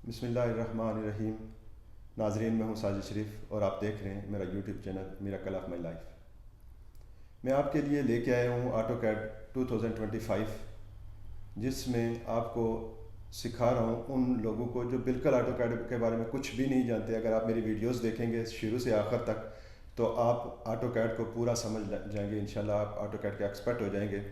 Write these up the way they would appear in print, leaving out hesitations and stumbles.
बिस्मिल्लाहिर्रहमानिर्रहीम। नाजरीन, मैं हूँ साजिद शरीफ और आप देख रहे हैं मेरा YouTube channel miracle of my life. मैं आपके लिए लेके आया हूँ AutoCAD 2025, जिसमें आपको सिखा रहा हूँ उन लोगों को जो बिल्कुल AutoCAD के बारे में कुछ भी नहीं जानते। अगर आप मेरी वीडियोस देखेंगे शुरू से आखिर तक तो आप AutoCAD को पूरा समझ जाएंगे। इंशाल्लाह आप AutoCAD के एक्सपर्ट हो जाएंगे।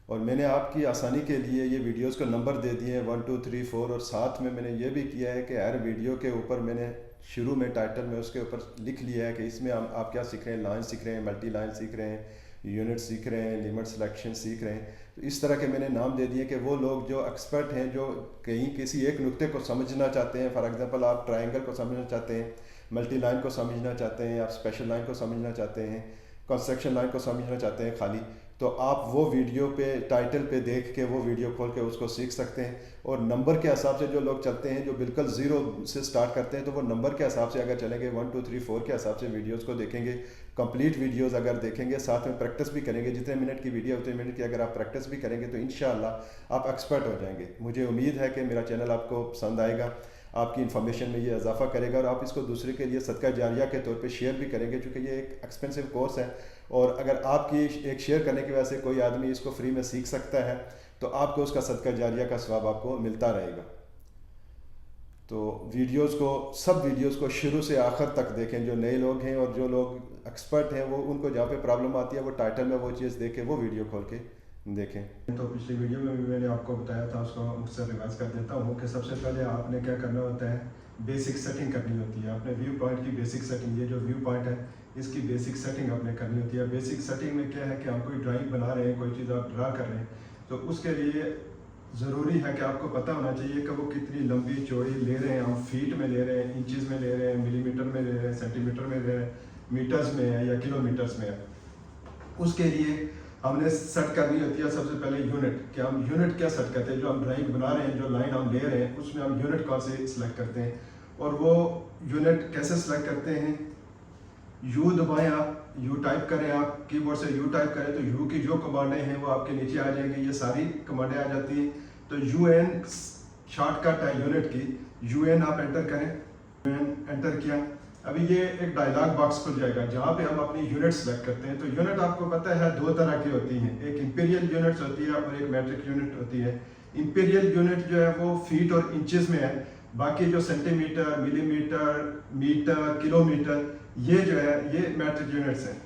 और मैंने आपकी आसानी के लिए ये वीडियोस को नंबर दे दिए हैं 1 2 3 4, और साथ में मैंने ये भी किया है कि हर वीडियो के ऊपर मैंने शुरू में टाइटल में उसके ऊपर लिख लिया है कि इसमें आप क्या सीख रहे हैं। लाइन सीख रहे हैं, मल्टी लाइन सीख रहे हैं, यूनिट सीख रहे हैं, लिमिट सिलेक्शन सीख रहे हैं। तो इस तरह के मैंने नाम दे दिए कि वो लोग जो एक्सपर्ट हैं, जो कहीं किसी एक नुक्ते को समझना चाहते हैं। फॉर एग्जांपल, आप ट्रायंगल को समझना चाहते हैं, मल्टी लाइन को समझना चाहते हैं, आप स्पेशल लाइन को समझना चाहते हैं, कंस्ट्रक्शन लाइन को समझना चाहते हैं खाली, तो आप वो वीडियो पे टाइटल पे देख के वो वीडियो खोल के उसको सीख सकते हैं। और नंबर के हिसाब से जो लोग चलते हैं, जो बिल्कुल ज़ीरो से स्टार्ट करते हैं, तो वो नंबर के हिसाब से अगर चलेंगे 1 2 3 4 के हिसाब से वीडियोस को देखेंगे, कंप्लीट वीडियोस अगर देखेंगे, साथ में प्रैक्टिस भी करेंगे। जितने मिनट की वीडियो उतने मिनट की अगर आप प्रैक्टिस भी करेंगे तो इंशाल्लाह आप एक्सपर्ट हो जाएंगे। मुझे उम्मीद है कि मेरा चैनल आपको पसंद आएगा, आपकी इन्फॉर्मेशन में ये इजाफा करेगा और आप इसको दूसरे के लिए सदका जारिया के तौर पे शेयर भी करेंगे, क्योंकि ये एक एक्सपेंसिव कोर्स है। और अगर आपकी एक शेयर करने की वजह से कोई आदमी इसको फ्री में सीख सकता है तो आपको उसका सदका जारिया का सवाब आपको मिलता रहेगा। तो सब वीडियोस को शुरू से आखिर तक देखें। जो नए लोग हैं और जो लोग एक्सपर्ट हैं, वो उनको जहाँ पे प्रॉब्लम आती है वो टाइटल में वो चीज़ देखें, वो वीडियो खोल के देखें। तो पिछली वीडियो में भी मैंने आपको बताया था, उसको मुझसे रिवाइज कर देता हूँ कि सबसे पहले आपने क्या करना होता है, बेसिक सेटिंग करनी होती है। आपने व्यू पॉइंट की बेसिक सेटिंग, ये जो व्यू पॉइंट है इसकी बेसिक सेटिंग आपने करनी होती है। बेसिक सेटिंग में क्या है कि हम कोई ड्राइंग बना रहे हैं, कोई चीज़ आप ड्रा कर रहे हैं, तो उसके लिए ज़रूरी है कि आपको पता होना चाहिए कि वो कितनी लंबी चौड़ी ले रहे हैं। हम फीट में ले रहे हैं, इंचज़ में ले रहे हैं, मिलीमीटर में ले रहे हैं, सेंटीमीटर में ले रहे हैं, मीटर्स में है या किलोमीटर्स में है। उसके लिए हमने सेट करनी होती है सबसे पहले यूनिट, कि हम यूनिट क्या सेट करते हैं। जो हम ड्राइंग बना रहे हैं, जो लाइन हम ले रहे हैं, उसमें हम यूनिट कौन से सिलेक्ट करते हैं। और वो यूनिट कैसे सिलेक्ट करते हैं, यू दबाएं, आप यू टाइप करें, आप कीबोर्ड से यू टाइप करें तो यू की जो कमांडें हैं वो आपके नीचे आ जाएंगी। ये सारी कमांडें आ जाती हैं। तो UN शॉर्टकट है यूनिट की, UN आप एंटर करें, UN एंटर किया। अभी ये एक डायलॉग बॉक्स खुल जाएगा जहाँ पे हम अपनी यूनिट सेलेक्ट करते हैं। तो यूनिट आपको पता है दो तरह की होती हैं, एक इंपीरियल यूनिट्स होती है और एक मैट्रिक यूनिट होती है। इंपीरियल यूनिट जो है वो फीट और इंचेस में है, बाकी जो सेंटीमीटर, मिलीमीटर, मीटर, किलोमीटर, ये जो है ये मैट्रिक यूनिट्स हैं।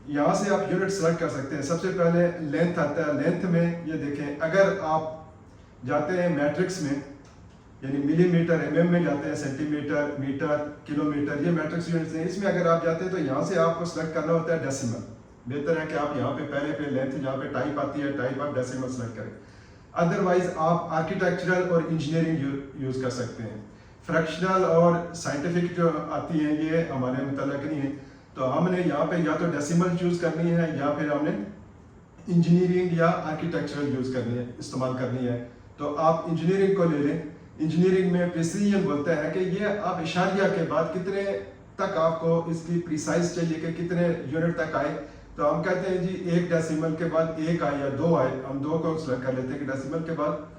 यहाँ से आप यूनिट सेलेक्ट कर सकते हैं। सबसे पहले लेंथ आता है। लेंथ में ये देखें, अगर आप जाते हैं मैट्रिक्स में, यानी मिलीमीटर, mm में जाते हैं, सेंटीमीटर, मीटर, किलोमीटर, ये मैट्रिक्स यूनिट्स हैं। इसमें अगर आप जाते हैं तो यहाँ से आपको सेलेक्ट करना होता है डेसिमल। बेहतर है कि आप यहाँ पे पहले पे लेंथ जहाँ पे टाइप आती है, टाइप आप डेसिमल सेलेक्ट करें। अदरवाइज आप आर्किटेक्चरल और इंजीनियरिंग यूज़ कर सकते हैं। फ्रैक्शनल और साइंटिफिक जो आती हैं ये हमारे मुतल्लिक़ नहीं है। तो हमने यहाँ पे या तो डेसिमल चूज़ करनी है या फिर हमने इंजीनियरिंग या आर्किटेक्चरल यूज़ करनी है, इस्तेमाल करनी है। तो आप इंजीनियरिंग को ले लें। इंजीनियरिंग में प्रिसीजन बोलता है कि ये आप इशारिया के बाद कितने तक आपको इसकी प्रिसाइज चाहिए कि कितने यूनिट तक आए। तो हम कहते हैं जी 1 डेसिमल के बाद 1 आए या 2 आए, हम 2 को सेलेक्ट कर लेते हैं कि डेसिमल के बाद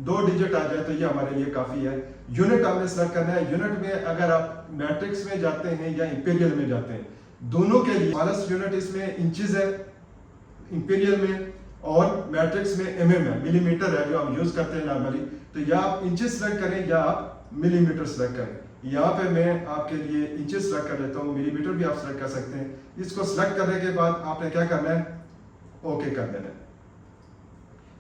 2 डिजिट आ जाए तो ये हमारे लिए काफ़ी है। यूनिट हमने सेलेक्ट करना है। यूनिट में अगर आप मैट्रिक्स में जाते हैं या इंपीरियल में जाते हैं, दोनों के लिए स्मॉलेस्ट यूनिट इसमें इंचेस है इंपीरियल में, और मैट्रिक्स में mm है, मिलीमीटर है जो हम यूज़ करते हैं नॉर्मली। तो या आप इंचेस सेलेक्ट करें या आप मिलीमीटर सेलेक्ट करें। यहाँ पे मैं आपके लिए इंचेस सेलेक्ट कर लेता हूँ, मिलीमीटर भी आप सेलेक्ट कर सकते हैं। इसको सेलेक्ट करने के बाद आपने क्या करना है, ओके कर देना है।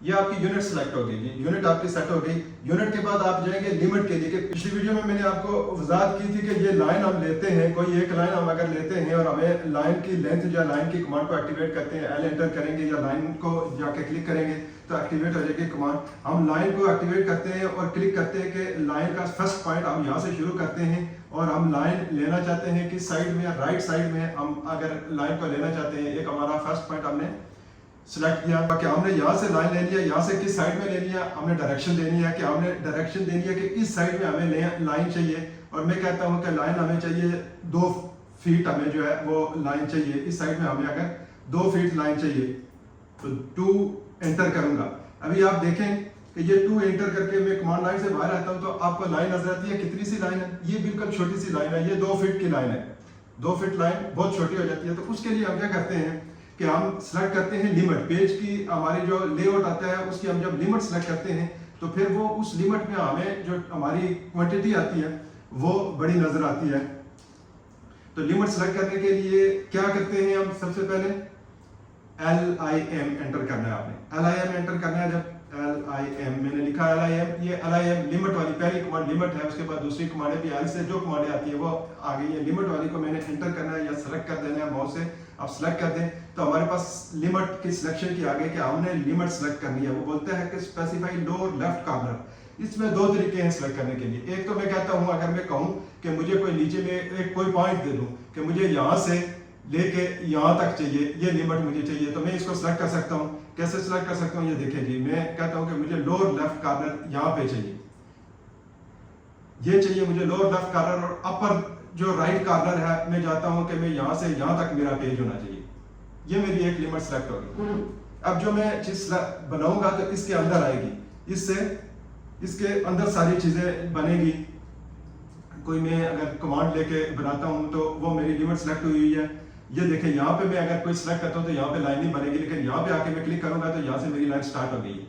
ये आपकी यूनिट सेलेक्ट हो गई, यूनिट आपकी सेट हो गई। यूनिट के बाद आप जाएंगे लिमिट के लिए। कि पिछली वीडियो में मैंने आपको वजाहत की थी कि ये लाइन हम लेते हैं, कोई एक लाइन हम अगर लेते हैं और हमें लाइन की लेंथ या लाइन की कमांड को एक्टिवेट करते हैं, L एंटर करेंगे या लाइन को जाके क्लिक करेंगे तो एक्टिवेट हो जाएगी कमांड। हम लाइन को एक्टिवेट करते हैं और क्लिक करते हैं कि लाइन का फर्स्ट पॉइंट हम यहाँ से शुरू करते हैं और हम लाइन लेना चाहते हैं किस साइड में, राइट साइड में। हम अगर लाइन को लेना चाहते हैं, एक हमारा फर्स्ट पॉइंट हमने सिलेक्ट किया कि हमने यहाँ से लाइन ले लिया, यहाँ से किस साइड में ले लिया, हमने डायरेक्शन देनी है कि हमने डायरेक्शन देनी है कि इस साइड में हमें लाइन चाहिए। और मैं कहता हूँ कि लाइन हमें चाहिए 2 फीट, हमें जो है वो लाइन चाहिए इस साइड में। हमें अगर 2 फीट लाइन चाहिए तो 2 एंटर करूँगा। अभी आप देखें कि ये 2 एंटर करके मैं कमांड लाइन से बाहर आता हूँ तो आपको लाइन नजर आती है, कितनी सी लाइन है, ये बिल्कुल छोटी सी लाइन है, ये 2 फीट की लाइन है। 2 फीट लाइन बहुत छोटी हो जाती है। तो उसके लिए हम क्या करते हैं कि हम सेलेक्ट करते हैं लिमिट, पेज की हमारी जो लेआउट आता है उसकी हम जब लिमिट सेलेक्ट करते हैं तो फिर वो उस लिमिट में हमें जो हमारी क्वांटिटी आती है वो बड़ी नजर आती है। तो लिमिट सेलेक्ट करने के लिए क्या करते हैं हम, सबसे पहले LIM एंटर करना है आपने। LIM एंटर करना है, जब LIM मैंने लिखा LIM, ये LIM लिमिट वाली पहली कमांड लिमिट है, उसके बाद दूसरी कमांड भी L से जो कमांड आती है वो आ गई है। लिमिट वाली को मैंने एंटर करना है या सेलेक्ट कर देना है माउस से, आप सेलेक्ट कर दें तो हमारे पास लिमिट की सिलेक्शन की आ गई कि हमने लिमिट सेलेक्ट करनी है। वो बोलता है कि स्पेसिफाई लोअर लेफ्ट कॉर्नर। इसमें 2 तरीके हैं सेलेक्ट करने के लिए। एक तो मैं कहता हूं, अगर मैं कहूं कि मुझे कोई नीचे में एक कोई पॉइंट दे दूं कि मुझे यहां से लेके यहां तक चाहिए, ये लिमिट मुझे चाहिए, तो मैं इसको सेलेक्ट कर सकता हूं। कैसे सेलेक्ट कर सकता हूं, ये देखें जी, मैं कहता हूं कि मुझे लोअर लेफ्ट कॉर्नर यहां पे चाहिए, ये चाहिए मुझे लोअर लेफ्ट कॉर्नर, और अपर जो राइट कॉर्नर है मैं चाहता हूं कि मैं यहां से यहां तक मेरा पेज होना चाहिए। ये मेरी एक लिमिट सेलेक्ट होगी। अब जो मैं चीज बनाऊंगा तो इसके अंदर आएगी, इससे इसके अंदर सारी चीजें बनेगी। कोई मैं अगर कमांड लेके बनाता हूं तो वो मेरी लिमिट सेलेक्ट हुई है। ये देखें, यहाँ पे मैं अगर कोई सिलेक्ट करता हूँ तो यहाँ पे लाइन नहीं बनेगी, लेकिन यहाँ पे आके मैं क्लिक करूंगा तो यहाँ से मेरी लाइन स्टार्ट हो गई है।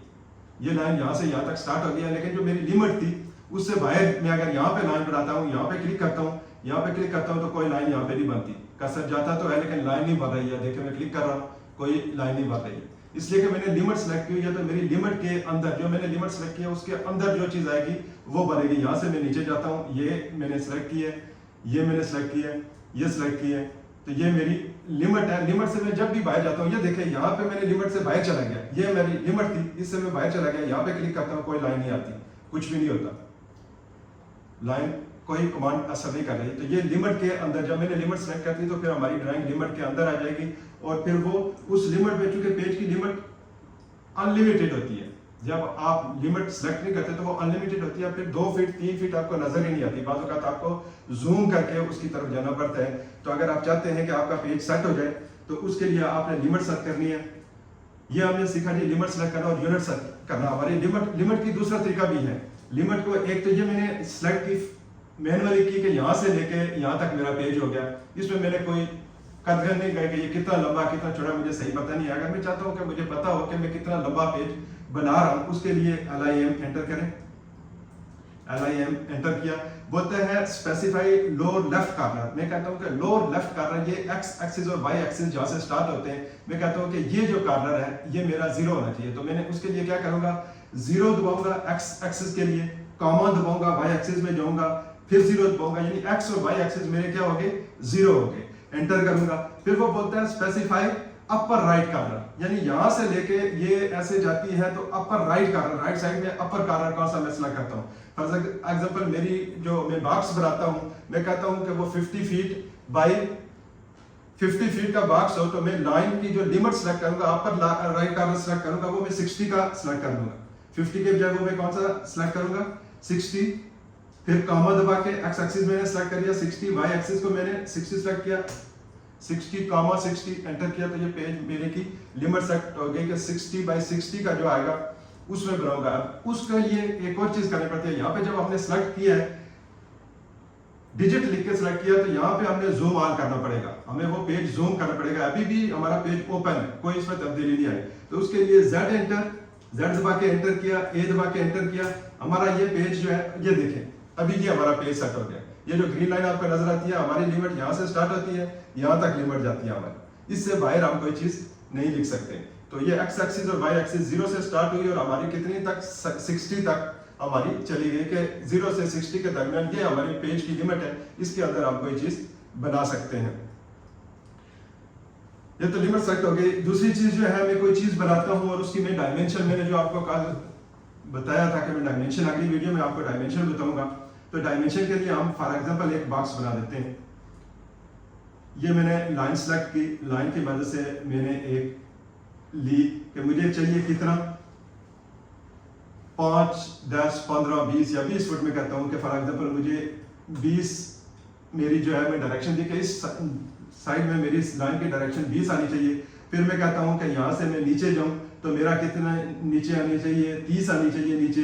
ये लाइन यहाँ से यहाँ तक स्टार्ट हो गया, लेकिन जो मेरी लिमिट थी उससे बाहर मैं अगर यहाँ पे लाइन बनाता हूँ, यहाँ पे क्लिक करता हूँ, यहाँ पे क्लिक करता हूँ तो कोई लाइन यहाँ पे नहीं बनती। कर्सर जाता तो है लेकिन लाइन नहीं बन रही है। देखिए मैं क्लिक कर रहा हूँ, कोई लाइन नहीं बन रही है, इसलिए कि मैंने लिमिट सेलेक्ट की है। तो मेरी लिमिट के अंदर जो मैंने लिमिट सेलेक्ट किया उसके अंदर जो चीज आएगी वो बनेगी। यहाँ से मैं नीचे जाता हूँ, ये मैंने सेलेक्ट की है, ये मैंने सेलेक्ट की है, ये सेलेक्ट की है, तो ये मेरी लिमिट है। लिमिट से मैं जब भी बाहर जाता हूँ, ये देखिए यहाँ पे मैंने लिमिट से बाहर चला गया, ये मेरी लिमिट थी, इससे मैं बाहर चला गया। यहाँ पे क्लिक करता हूँ, कोई लाइन नहीं आती, कुछ भी नहीं होता, लाइन कोई कमांड असर नहीं कर रही। तो ये लिमिट के अंदर जब मैंने लिमिट सेलेक्ट कर दी तो फिर हमारी ड्राइंग लिमिट के अंदर आ जाएगी, और फिर वो उस लिमिट में, चूंकि पेज की लिमिट अनलिमिटेड होती है, जब आप लिमिट सेलेक्ट नहीं करते तो वो अनलिमिटेड होती है। फिर 2 फीट 3 फीट आपको नजर ही नहीं आती, बाज़ औक़ात आपको जूम करके उसकी तरफ जाना पड़ता है। तो अगर आप चाहते हैं कि आपका पेज सेट हो जाए तो उसके लिए आपने लिमिट सेट करनी है। ये हमने सीखा जी, लिमिट सेलेक्ट करना और यूनिट सेट करना। हमारी लिमिट की दूसरा तरीका भी है। लिमिट को एक तो ये मैंने सेलेक्ट की मैनुअली की कि यहाँ से लेके यहाँ तक मेरा पेज हो गया, इसमें मैंने कोई कदर नहीं कहे कि ये कितना लंबा कितना चौड़ा मुझे सही पता नहीं है। अगर मैं चाहता हूँ कि मुझे पता हो कि मैं कितना लंबा पेज बना रहा हूँ, उसके लिए LIM एंटर करें। LIM एंटर किया, बोलते हैं स्पेसिफाई लोअर लेफ्ट कॉर्नर। मैं कहता हूँ कि लोअर लेफ्ट कॉर्नर, ये एक्स एक्सिस और वाई एक्सिस जहाँ से स्टार्ट होते हैं, मैं कहता हूँ कि ये जो कॉर्नर है ये मेरा 0 होना चाहिए। तो मैंने उसके लिए क्या करूँगा, 0 दबाऊंगा एक्स एक्सिस के लिए, कॉमा दबाऊंगा, वाई एक्सिस में जाऊंगा, फिर 0 दबाऊंगा, यानी एक्स और वाई एक्सिस मेरे क्या हो गए, 0 हो गए। एंटर करूंगा, फिर वो बोलता है स्पेसिफाई अपर राइट कॉर्नर, यानी यहां से लेके ये ऐसे जाती है तो upper right corner, right side में अपर कॉर्नर कौन सा मैं सेलेक्ट करता हूँ। फॉर एग्जांपल मेरी जो मैं बॉक्स बनाता हूँ, मैं कहता हूँ कि वो 50 फीट बाई 50 फीट का बॉक्स हो, तो मैं लाइन की जो लिमिट सेलेक्ट करूंगा, अपर राइट कॉर्नर सेलेक्ट करूंगा, वो मैं 60 का सेलेक्ट कर लूंगा। 50 के बजाय वो मैं कौन सा सेलेक्ट करूंगा, 60। फिर कॉमा दबा के एक्स एक्सिस मैंने सेलेक्ट कर लिया 60, वाई एक्सिस को मैंने 60 सेलेक्ट किया, 60 कॉमा 60 एंटर किया, तो ये पेज मेरे की लिमिट सेलेक्ट हो गई कि 60 बाई 60 का जो आएगा उसमें बनाऊंगा। अब उसके लिए एक और चीज करनी पड़ती है। यहाँ पे जब हमने सेलेक्ट किया है, डिजिट लिख के सेलेक्ट किया, तो यहाँ पे हमने जूम ऑन करना पड़ेगा, हमें वो पेज जूम करना पड़ेगा। अभी भी हमारा पेज ओपन है, कोई इसमें तब्दीली नहीं आई, तो उसके लिए Z एंटर, Z दबा के एंटर किया, A दबा के एंटर किया, हमारा ये पेज जो है, ये देखें अभी ये हमारा पेज सेट हो गया। ये जो ग्रीन लाइन आपको नजर आती है, हमारी लिमिट यहाँ से स्टार्ट होती है, यहाँ तक लिमिट जाती है हमारी, इससे बाहर हम कोई चीज नहीं लिख सकते। तो ये एक्स एक्सिस और वाई एक्सिस 0 से स्टार्ट हुई और हमारी कितनी तक, 60 तक हमारी चली गई कि 0 से 60 के दरमियान ये हमारी पेज की लिमिट है, इसके अंदर हम कोई चीज बना सकते हैं। ये तो लिमिट सेट हो गई। दूसरी चीज जो है, मैं कोई चीज बनाता हूँ और उसकी मैं डायमेंशन, मैंने जो आपको कल बताया था कि मैं डायमेंशन अगली वीडियो में आपको डायमेंशन बताऊंगा। तो डायमेंशन के लिए हम फॉर एग्जांपल एक बॉक्स बना देते हैं। ये मैंने लाइन सेलेक्ट की, लाइन की वजह से मैंने एक ली कि मुझे चाहिए कितना, 5, 10, 15, 20 या 20 फुट में कहता हूँ कि फॉर एग्जांपल मुझे 20 मेरी जो है मैं डायरेक्शन दी कि इस साइड में मेरी लाइन की डायरेक्शन 20 आनी चाहिए। फिर मैं कहता हूँ कि यहाँ से मैं नीचे जाऊँ तो मेरा कितना नीचे आनी चाहिए, 30 आनी चाहिए नीचे।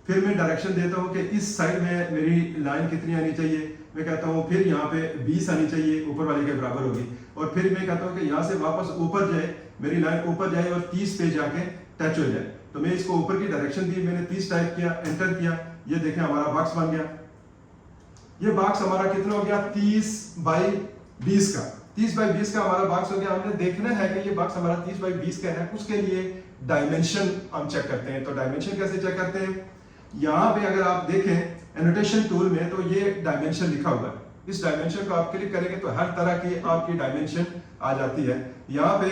फिर मैं डायरेक्शन देता हूँ कि इस साइड में मेरी लाइन कितनी आनी चाहिए, मैं कहता हूँ फिर यहाँ पे 20 आनी चाहिए, ऊपर वाले के बराबर होगी। और फिर मैं कहता हूँ कि यहाँ से वापस ऊपर जाए, मेरी लाइन ऊपर जाए और 30 पे जाके टच हो जाए। तो मैं इसको ऊपर की डायरेक्शन दी, मैंने 30 टाइप किया, एंटर किया, ये देखें हमारा बॉक्स बन गया। ये बॉक्स हमारा कितना हो गया, 30 बाई 20 का, 30 बाई 20 का हमारा बॉक्स हो गया। हमने देखना है कि ये बॉक्स हमारा 30 बाई 20 का है, उसके लिए डायमेंशन हम चेक करते हैं। तो डायमेंशन कैसे चेक करते हैं, यहाँ पे अगर आप देखें एनोटेशन टूल में तो ये डायमेंशन लिखा हुआ है। इस डायमेंशन को आप क्लिक करेंगे तो हर तरह की आपकी डायमेंशन आ जाती है। यहाँ पे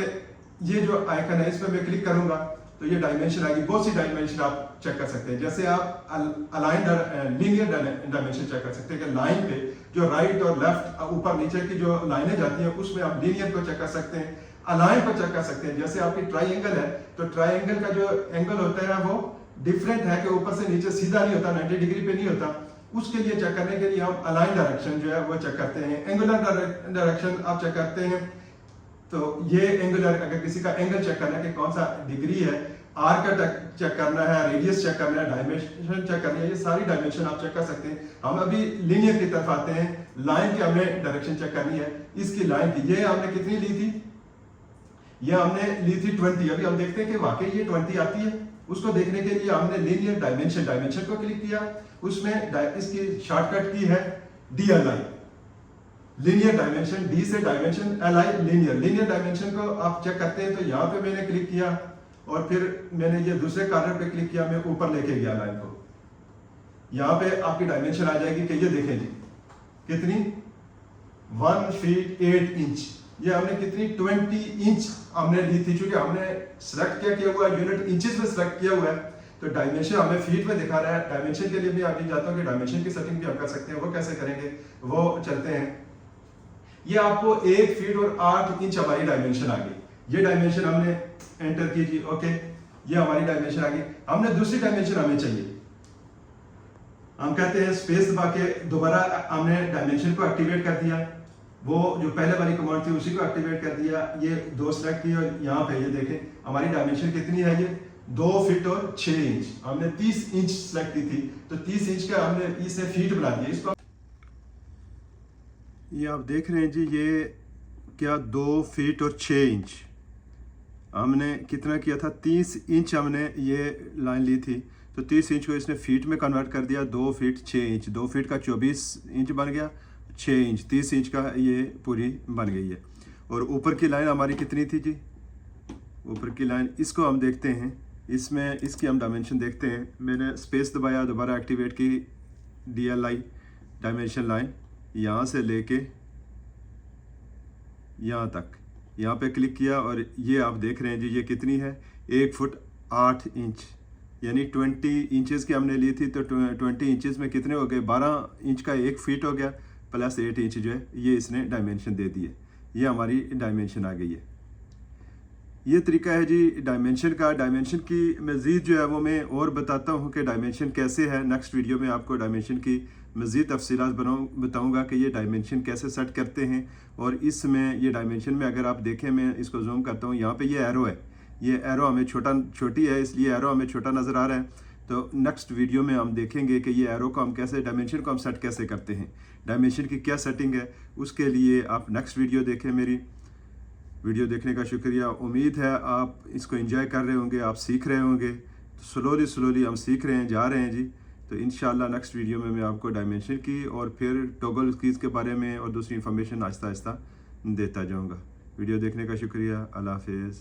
ये जो आइकन है इस पर मैं क्लिक करूंगा तो ये डायमेंशन आएगी। बहुत सी डायमेंशन आप चेक कर सकते हैं, जैसे आप अलाइन लीनियर डायमेंशन चेक कर सकते हैं कि लाइन पे जो राइट और लेफ्ट ऊपर नीचे की जो लाइनें जाती हैं उसमें आप लीनियर को चेक कर सकते हैं, अलाइन को चेक कर सकते हैं। जैसे आपकी ट्राइंगल है तो ट्राइंगल का जो एंगल होता है वो डिफरेंट है कि ऊपर से नीचे सीधा नहीं होता, 90 डिग्री पे नहीं होता। उसके लिए चेक करने के लिए हम अलाइन डायरेक्शन जो है वो चेक करते हैं। एंगुलर डायरेक्शन आप चेक करते हैं तो ये एंगुलर, अगर किसी का एंगल चेक करना है कि कौन सा डिग्री है, आर का चेक करना है, रेडियस चेक करना है, डायमेंशन चेक करनी है, ये सारी डायमेंशन आप चेक कर सकते हैं। हम अभी लीनियर की तरफ आते हैं, लाइन की हमें डायरेक्शन चेक करनी है। इसकी लाइन की ये हमने कितनी ली थी, ये हमने ली थी 20। अभी हम देखते हैं कि वाकई ये 20 आती है। उसको देखने के लिए हमने लीनियर डायमेंशन को क्लिक किया, उसमें इसकी शॉर्टकट की है DLI, लीनियर डायमेंशन, डी से डायमेंशन, LI लीनियर डायमेंशन को आप चेक करते हैं। तो यहाँ पे मैंने क्लिक किया और फिर मैंने ये दूसरे कॉर्नर पे क्लिक किया, मैं ऊपर लेके गया लाइन को। यहाँ पे आपकी डायमेंशन आ जाएगी कि ये देखें जी कितनी, 1 फीट 8 इंच। ये हमने कितनी 20 इंच हमने ली थी, क्योंकि हमने सेलेक्ट किया हुआ यूनिट इंचेस में सेलेक्ट किया हुआ है तो डायमेंशन हमें फीट में दिखा रहा है। डायमेंशन के लिए भी अभी जाता हूँ कि डायमेंशन की सेटिंग भी हम कर सकते हैं। वो कैसे करेंगे वो चलते हैं। ये आपको 1 फीट और 8 इंच हमारी डायमेंशन आ गई। ये डायमेंशन हमने एंटर कीजिए, ओके, ये हमारी डायमेंशन आ गई। हमने दूसरी डायमेंशन हमें चाहिए, हम कहते हैं स्पेस दबा के दोबारा हमने डायमेंशन को एक्टिवेट कर दिया। वो जो पहले वाली कमांड थी उसी को एक्टिवेट कर दिया। ये 2 सेलेक्ट किया और यहाँ पे ये देखें हमारी डायमेंशन कितनी है, ये 2 फीट और 6 इंच। हमने 30 इंच सेलेक्ट की थी तो 30 इंच का हमने इसे फीट बना दिया। इसको ये आप देख रहे हैं जी, ये क्या 2 फीट और 6 इंच हमने कितना किया था, 30 इंच हमने ये लाइन ली थी तो 30 इंच को इसने फीट में कन्वर्ट कर दिया। 2 फीट 6 इंच, 2 फीट का 24 इंच बन गया, 6 इंच 30 इंच का ये पूरी बन गई है। और ऊपर की लाइन हमारी कितनी थी जी, ऊपर की लाइन इसको हम देखते हैं, इसमें इसकी हम डायमेंशन देखते हैं। मैंने स्पेस दबाया, दोबारा एक्टिवेट की DLI डायमेंशन लाइन, यहाँ से लेके यहाँ तक, यहाँ पे क्लिक किया और ये आप देख रहे हैं जी ये कितनी है, 1 फुट 8 इंच, यानी 20 इंचेस की हमने ली थी तो 20 इंचेस में कितने हो गए, 12 इंच का 1 फीट हो गया प्लस 8 इंच जो है ये इसने डायमेंशन दे दी है। ये हमारी डायमेंशन आ गई है। ये तरीका है जी डायमेंशन का। डायमेंशन की मज़ीद जो है वो मैं और बताता हूँ कि डायमेंशन कैसे है। नेक्स्ट वीडियो में आपको डायमेंशन की मज़ीद तफसीलात बताऊँगा कि ये डायमेंशन कैसे सेट करते हैं। और इसमें ये डायमेंशन में अगर आप देखें, मैं इसको जूम करता हूँ, यहाँ पे ये एरो है, ये एरो हमें छोटी है इसलिए एरो हमें छोटा नज़र आ रहा है। तो नेक्स्ट वीडियो में हम देखेंगे कि ये एरो को हम कैसे, डायमेंशन को हम सेट कैसे करते हैं, डायमेंशन की क्या सेटिंग है। उसके लिए आप नेक्स्ट वीडियो देखें। मेरी वीडियो देखने का शुक्रिया। उम्मीद है आप इसको एंजॉय कर रहे होंगे, आप सीख रहे होंगे। तो स्लोली हम सीख रहे हैं, जा रहे हैं जी। तो इंशाल्लाह नेक्स्ट वीडियो में मैं आपको डायमेंशन की और फिर टॉगल कीज़ के बारे में और दूसरी इंफॉर्मेशन आहिस्ता आहिस्ता देता जाऊँगा। वीडियो देखने का शुक्रिया। अल्लाह हाफिज़।